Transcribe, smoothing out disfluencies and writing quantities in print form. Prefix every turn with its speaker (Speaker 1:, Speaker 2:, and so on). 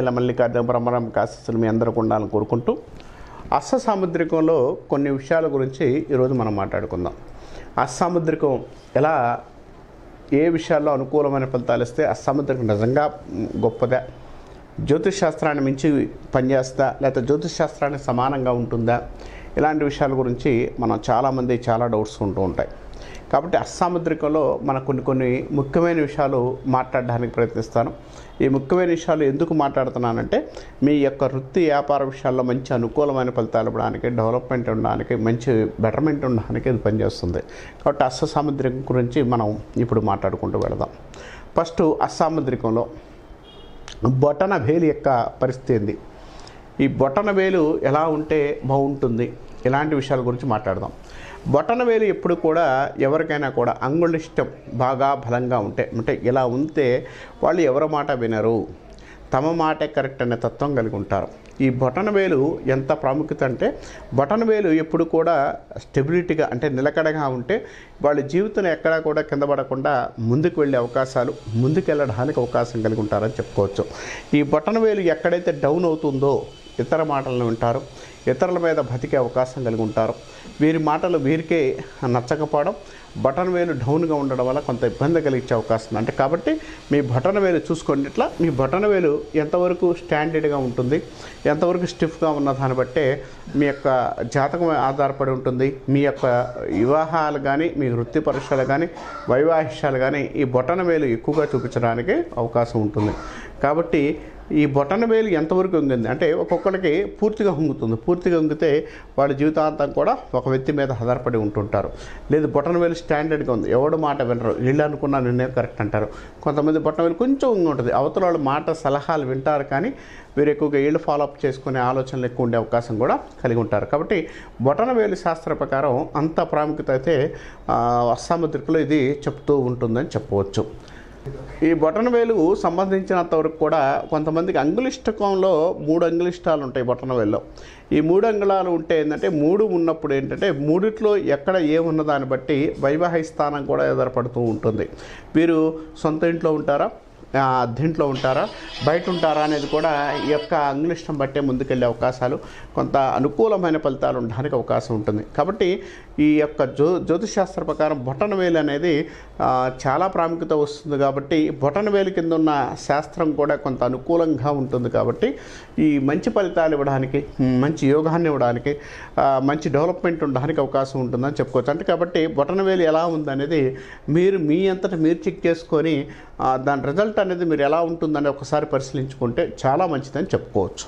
Speaker 1: శ్రీశైల మల్లికార్జున బ్రహ్మరం ఆశీస్సులు మీ అందరికీ ఉండాలని కోరుకుంటూ అష్టసాముద్రికంలో కొన్ని విషయాల గురించి ఈరోజు మనం మాట్లాడుకుందాం. అష్టసాముద్రికం ఎలా ఏ విషయాల్లో అనుకూలమైన ఫలితాలు ఇస్తే అష్టసాముద్రికం నిజంగా గొప్పదా, జ్యోతిష్ శాస్త్రాన్ని మించి పనిచేస్తుందా, లేకపోతే జ్యోతిష్ శాస్త్రానికి సమానంగా ఉంటుందా, ఇలాంటి విషయాల గురించి మనం చాలామంది చాలా డౌట్స్ ఉంటూ ఉంటాయి. కాబట్టి అష్టసాముద్రికంలో మన కొన్ని ముఖ్యమైన విషయాలు మాట్లాడడానికి ప్రయత్నిస్తాను. ఈ ముఖ్యమైన విషయాలు ఎందుకు మాట్లాడుతున్నానంటే మీ యొక్క వృత్తి వ్యాపార విషయాల్లో మంచి అనుకూలమైన ఫలితాలు ఇవ్వడానికి, డెవలప్మెంట్ ఉండడానికి, మంచి బెటర్మెంట్ ఉండడానికి ఇది పనిచేస్తుంది. కాబట్టి అష్టసాముద్రికం గురించి మనం ఇప్పుడు మాట్లాడుకుంటూ వెళదాం. ఫస్ట్ అష్టసాముద్రికంలో బొటన వేలు యొక్క పరిస్థితి ఏంది, ఈ బొటన వేలు ఎలా ఉంటే బాగుంటుంది, ఇలాంటి విషయాల గురించి మాట్లాడదాం. బొటన వేలు ఎప్పుడు కూడా ఎవరికైనా కూడా అంగుళిష్టం బాగా బలంగా అంటే ఇలా ఉంటే వాళ్ళు ఎవరి మాట వినరు, తమ మాటే కరెక్ట్ అనే తత్వం కలిగి ఉంటారు. ఈ బొటన వేలు ఎంత ప్రాముఖ్యత అంటే బొటన వేలు ఎప్పుడు కూడా స్టెబిలిటీగా అంటే నిలకడగా ఉంటే వాళ్ళ జీవితం ఎక్కడా కూడా కింద పడకుండా ముందుకు వెళ్ళే అవకాశాలు, ముందుకు వెళ్ళడానికి అవకాశం కలిగి ఉంటారని చెప్పుకోవచ్చు. ఈ బొటన వేలు ఎక్కడైతే డౌన్ అవుతుందో ఇతర మాటలను వింటారు, ఇతరుల మీద బతికే అవకాశం కలిగి ఉంటారు. వీరి మాటలు వీరికే నచ్చకపోవడం, బటన్ వేలు డౌన్గా ఉండడం వల్ల కొంత ఇబ్బంది కలిగించే అవకాశం అంటే కాబట్టి మీ బటన్ వేలు చూసుకోండి. ఇట్లా మీ బటన్ వేలు ఎంతవరకు స్టాండర్డ్గా ఉంటుంది, ఎంతవరకు స్టిఫ్గా ఉన్న దాన్ని బట్టే మీ యొక్క జాతకం ఆధారపడి ఉంటుంది. మీ యొక్క వివాహాలు కానీ, మీ వృత్తి పరీక్షలు కానీ, వైవాహిష్యాలు కానీ ఈ బొటన వేలు ఎక్కువగా చూపించడానికి అవకాశం ఉంటుంది. కాబట్టి ఈ బొటన వేలు ఎంతవరకు వంగింది అంటే ఒక్కొక్కరికి పూర్తిగా హొంగుతుంది. పూర్తిగా వంగితే వాళ్ళ జీవితాంతం కూడా ఒక వ్యక్తి మీద ఆధారపడి ఉంటుంటారు. లేదు బొటన వేలు స్టాండర్డ్గా ఉంది, ఎవడు మాట వినరు, వీళ్ళు అనుకున్నా నిన్నే కరెక్ట్ అంటారు. కొంతమంది బొటన వేలు కొంచెం వంగి ఉంటుంది, అవతల వాళ్ళు మాట సలహాలు వింటారు కానీ వీరు ఎక్కువగా వీళ్ళు ఫాలోఅప్ చేసుకునే ఆలోచనలు ఎక్కువ ఉండే అవకాశం కూడా కలిగి ఉంటారు. కాబట్టి బొటన వేలు శాస్త్ర ప్రకారం అంత ప్రాముఖ్యత అయితే అష్టసాముద్రికలో ఇది చెప్తూ ఉంటుందని చెప్పవచ్చు. ఈ బొటన వేలు సంబంధించినంత వరకు కూడా కొంతమందికి అంగుళిష్టకంలో 3 అంగుళిష్టాలు ఉంటాయి బొటన వేలులో. ఈ 3 అంగుళాలు ఉంటే ఏంటంటే 3 ఉన్నప్పుడు ఏంటంటే మూడిట్లో ఎక్కడ ఏమున్న దాన్ని బట్టి వైవాహిక స్థానం కూడా ఎదురపడుతూ ఉంటుంది. వీరు సొంత ఇంట్లో ఉంటారా, అద్దెంట్లో ఉంటారా, బయట ఉంటారా అనేది కూడా ఈ యొక్క అంగుళిష్టం బట్టే ముందుకెళ్ళే అవకాశాలు, కొంత అనుకూలమైన ఫలితాలు ఉండడానికి అవకాశం ఉంటుంది. కాబట్టి ఈ యొక్క జ్యోతిష్ శాస్త్ర ప్రకారం బొటన వేలు అనేది చాలా ప్రాముఖ్యత వస్తుంది. కాబట్టి బొటన వేలు కింద ఉన్న శాస్త్రం కూడా కొంత అనుకూలంగా ఉంటుంది. కాబట్టి ఈ మంచి ఫలితాలు ఇవ్వడానికి, మంచి యోగాన్ని ఇవ్వడానికి, మంచి డెవలప్మెంట్ ఉండడానికి అవకాశం ఉంటుందని చెప్పుకోవచ్చు. అంటే కాబట్టి బొటన వేలు ఎలా ఉందనేది మీరు మీ అంతటా మీరు చెక్ చేసుకొని దాని రిజల్ట్ అనేది మీరు ఎలా ఉంటుందని ఒకసారి పరిశీలించుకుంటే చాలా మంచిదని చెప్పుకోవచ్చు.